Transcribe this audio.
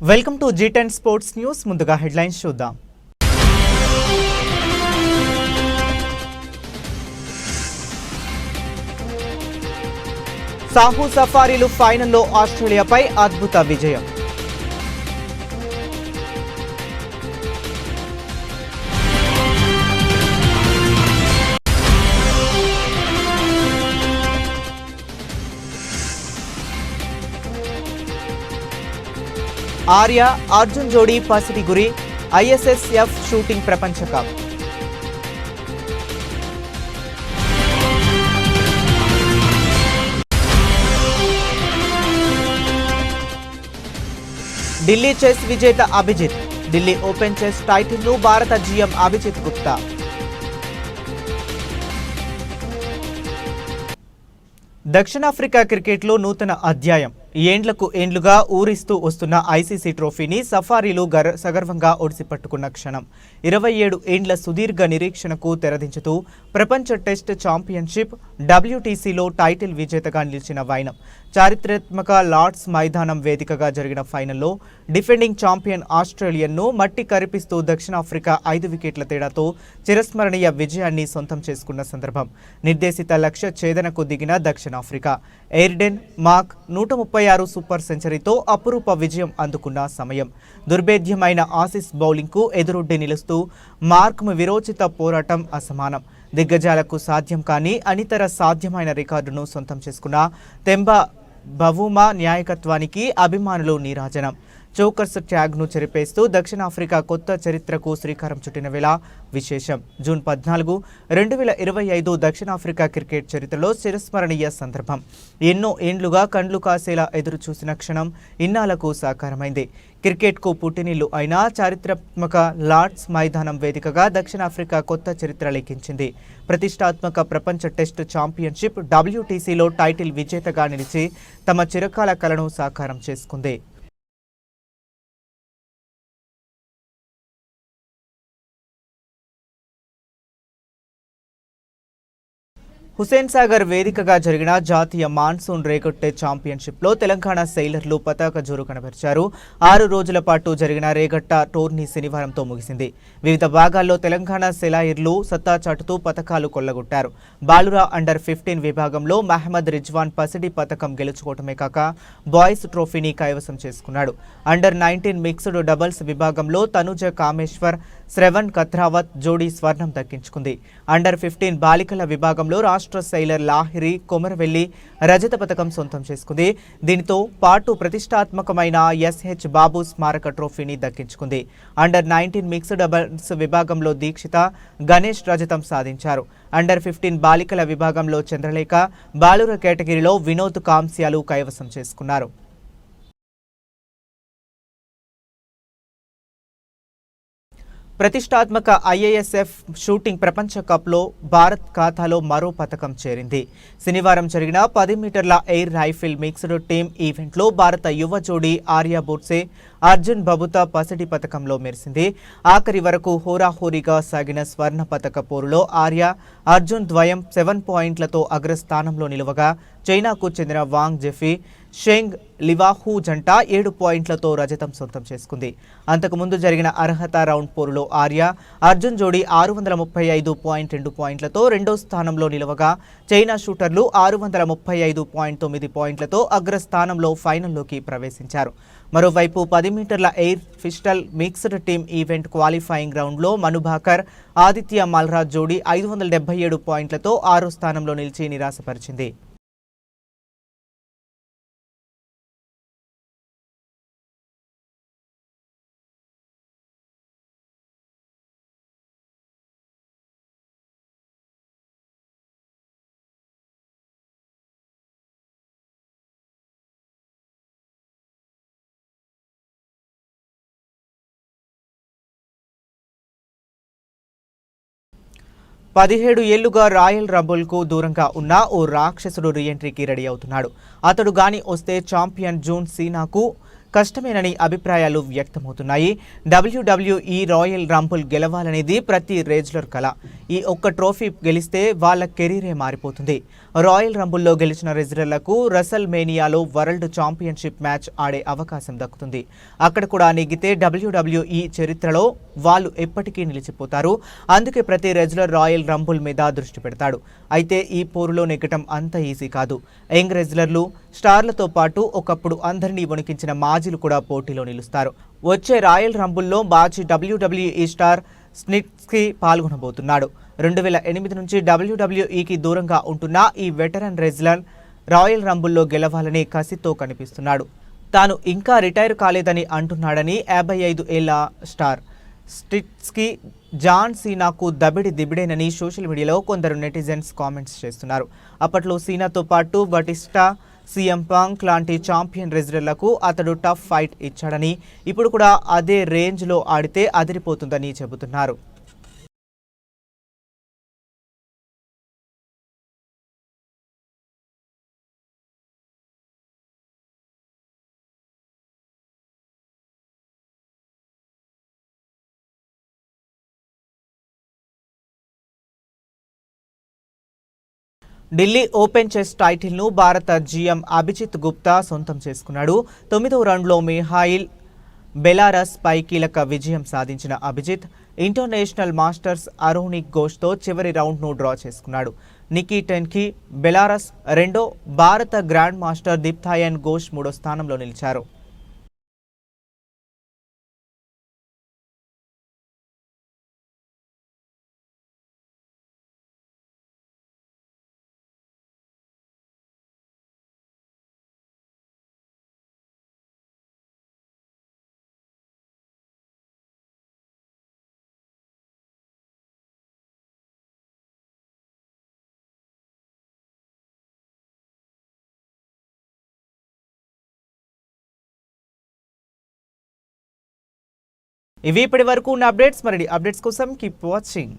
Welcome to G10 sports news. ముందుగా headlines చూద్దాం. సాహు సఫారీలు ఫైనల్లో ఆస్ట్రేలియాపై అద్భుత విజయం. ఆర్య అర్జున్ జోడీ పసిడి గురి ISSF షూటింగ్ ప్రపంచ కప్. ఢిల్లీ చెస్ విజేత అభిజిత్, ఢిల్లీ ఓపెన్ చెస్ టైటిల్ను భారత GM అభిజిత్ గుప్తా. దక్షిణాఫ్రికా క్రికెట్లో నూతన అధ్యాయం. ఏండ్లుగా ఊరిస్తూ వస్తున్న ICC ట్రోఫీని సఫారీలు సగర్వంగా ఒడిసిపట్టుకున్న క్షణం. 27 ఏండ్ల సుదీర్ఘ నిరీక్షణకు తెరదించుతూ ప్రపంచ టెస్ట్ ఛాంపియన్షిప్ WTCలో టైటిల్ విజేతగా నిలిచిన వైనం. చారిత్రాత్మక లార్డ్స్ మైదానం వేదికగా జరిగిన ఫైనల్లో డిఫెండింగ్ ఛాంపియన్ ఆస్ట్రేలియన్ను మట్టి కరిపిస్తూ దక్షిణాఫ్రికా 5 వికెట్ల తేడాతో చిరస్మరణీయ విజయాన్ని సొంతం చేసుకున్న సందర్భం. నిర్దేశిత లక్ష్య ఛేదనకు దిగిన దక్షిణాఫ్రికా ఎయిర్డెన్ మార్క్ 136 సూపర్ సెంచరీతో అపురూప విజయం అందుకున్న సమయం. దుర్భేద్యమైన ఆసీస్ బౌలింగ్కు ఎదురొడ్డి నిలుస్తూ మార్క్ విరోచిత పోరాటం అసమానం. దిగ్గజాలకు సాధ్యం కానీ అనితర సాధ్యమైన రికార్డును సొంతం చేసుకున్న తెంబా బవూమా నాయకత్వానికి అభిమానులు నీరాజనం. చోకర్స్ ట్యాగ్ను చెరిపేస్తూ దక్షిణాఫ్రికా కొత్త చరిత్రకు శ్రీకారం చుట్టిన వేళ విశేషం. జూన్ 14, 2025 దక్షిణాఫ్రికా క్రికెట్ చరిత్రలో చిరస్మరణీయ సందర్భం. ఎన్నో ఏండ్లుగా కండ్లు కాసేలా ఎదురు చూసిన క్షణం ఇన్నాళ్లకు సాకారమైంది. క్రికెట్కు పుట్టినిల్లు అయిన చారిత్రాత్మక లార్డ్స్ మైదానం వేదికగా దక్షిణాఫ్రికా కొత్త చరిత్ర లిఖించింది. ప్రతిష్టాత్మక ప్రపంచ టెస్ట్ ఛాంపియన్షిప్ WTCలో టైటిల్ విజేతగా నిలిచి తమ చిరకాల కలను సాకారం చేసుకుంది. హుసేన్ సాగర్ వేదికగా జరిగిన జాతీయ మాన్సూన్ రేగొట్టే ఛాంపియన్షిప్లో తెలంగాణ సెయిలర్లు పతాక జోరు కనబరిచారు. 6 రోజుల పాటు జరిగిన రేగట్ట టోర్నీ శనివారంతో ముగిసింది. వివిధ భాగాల్లో తెలంగాణ సెలాయిర్లు సత్తా చాటుతూ పతకాలు కొల్లగొట్టారు. బాలురా అండర్-15 విభాగంలో మహమ్మద్ రిజ్వాన్ పసిడి పతకం గెలుచుకోవటమే కాక బాయ్స్ ట్రోఫీని కైవసం చేసుకున్నాడు. అండర్-19 మిక్స్డ్ డబుల్స్ విభాగంలో తనుజ కామేశ్వర్, శ్రవణ్ కత్రావత్ జోడీ స్వర్ణం దక్కించుకుంది. అండర్-15 బాలికల విభాగంలో రాష్ట్ర సెయిలర్ లాహిరి కొమరవెల్లి రజత పథకం సొంతం చేసుకుంది. దీనితో పాటు ప్రతిష్టాత్మకమైన SH బాబు స్మారక ట్రోఫీని దక్కించుకుంది. అండర్-19 మిక్స్డ్ డబుల్స్ విభాగంలో దీక్షిత, గణేష్ రజతం సాధించారు. అండర్-15 బాలికల విభాగంలో చంద్రలేఖ, బాలుర కేటగిరీలో వినోద్ కాంస్యాలు కైవసం చేసుకున్నారు. ప్రతిష్టాత్మక IASF షూటింగ్ ప్రపంచ కప్లో భారత్ ఖాతాలో మరో పథకం చేరింది. శనివారం జరిగిన 10 మీటర్ల ఎయిర్ రైఫిల్ మిక్స్డ్ టీమ్ ఈవెంట్లో భారత యువ జోడీ ఆర్య బోట్సే, అర్జున్ బబుతా పసిడి పథకంలో మెరిసింది. ఆఖరి వరకు హోరాహోరీగా సాగిన స్వర్ణ పథక పోరులో ఆర్య, అర్జున్ ద్వయం 7 పాయింట్లతో అగ్రస్థానంలో నిలువగా చైనాకు చెందిన వాంగ్ జెఫీ, షెంగ్ లివాహూ జంట 7 పాయింట్లతో రజతం సొంతం చేసుకుంది. అంతకుముందు జరిగిన అర్హత రౌండ్ పోరులో ఆర్య, అర్జున్ జోడీ 635.2 పాయింట్లతో రెండో స్థానంలో నిలవగా చైనా షూటర్లు 635.9 పాయింట్లతో అగ్రస్థానంలో ఫైనల్లోకి ప్రవేశించారు. మరోవైపు 10 మీటర్ల air pistol mixed team event qualifying రౌండ్లో మనుభాకర్, ఆదిత్య మల్రాజ్ జోడీ 577 పాయింట్లతో 6వ స్థానంలో నిలిచి నిరాశపరిచింది. పదిహేడు ఏళ్లుగా రాయల్ రంబుల్కు దూరంగా ఉన్న ఓ రాక్షసుడు రీఎంట్రీకి రెడీ అవుతున్నాడు. అతడు గాని వస్తే ఛాంపియన్ జూన్ సీనాకు కష్టమేనని అభిప్రాయాలు వ్యక్తమవుతున్నాయి. డబ్ల్యూడబ్ల్యూఈ రాయల్ రంబుల్ గెలవాలనేది ప్రతి రెజ్లర్ కల. ఈ ఒక్క ట్రోఫీ గెలిస్తే వాళ్ళ కెరీరే మారిపోతుంది. రాయల్ రంబుల్లో గెలిచిన రెజ్లర్లకు రసల్ మేనియాలో వరల్డ్ ఛాంపియన్షిప్ మ్యాచ్ ఆడే అవకాశం దక్కుతుంది. అక్కడ కూడా నెగ్గితే డబ్ల్యూడబ్ల్యూఈ చరిత్రలో వాళ్ళు ఎప్పటికీ నిలిచిపోతారు. అందుకే ప్రతి రెజ్లర్ రాయల్ రంబుల్ మీద దృష్టి పెడతాడు. అయితే ఈ పోరులో నెగ్గటం అంత ఈజీ కాదు. యంగ్ రెజ్లర్లు, స్టార్లతో పాటు ఒకప్పుడు అందరినీ వణికించిన మాజీలు కూడా పోటీలో నిలుస్తారు. వచ్చే రాయల్ రంబుల్లో మాజీ డబ్ల్యూడబ్ల్యూఈ స్టార్ స్నిట్స్కీ పాల్గొనబోతున్నాడు. 2008 నుంచి డబ్ల్యూడబ్ల్యూఈకి దూరంగా ఉంటున్న ఈ వెటరన్ రెజ్లర్ రాయల్ రంబుల్లో గెలవాలని కసితో కనిపిస్తున్నాడు. తాను ఇంకా రిటైర్ కాలేదని అంటున్నాడని 55 ఏళ్ల స్టార్ స్నిట్స్కీ జాన్ సీనాకు దిబిడేనని సోషల్ మీడియాలో కొందరు నెటిజన్స్ కామెంట్స్ చేస్తున్నారు. అప్పట్లో సీనాతో పాటు బటిస్టా, సీఎం పాంక్ లాంటి ఛాంపియన్ రెజ్లర్లకు అతడు టఫ్ ఫైట్ ఇచ్చాడని, ఇప్పుడు కూడా అదే రేంజ్లో ఆడితే అదిరిపోతుందని చెబుతున్నారు. ఢిల్లీ ఓపెన్ చెస్ టైటిల్ను భారత జీఎం అభిజిత్ గుప్తా సొంతం చేసుకున్నాడు. 9వ రౌండ్లో మిఖాయిల్ బెలారస్ పై కీలక విజయం సాధించిన అభిజిత్ ఇంటర్నేషనల్ మాస్టర్స్ అరోనిక్ ఘోష్తో చివరి రౌండ్ను డ్రా చేసుకున్నాడు. నికీటన్కి బెలారస్ రెండో, భారత గ్రాండ్ మాస్టర్ దీప్తాయన్ ఘోష్ మూడో స్థానంలో నిలిచారు. ఇవి ఇప్పటి వరకు ఉన్న అప్డేట్స్. మరి అప్డేట్స్ కోసం కీప్ వాచింగ్.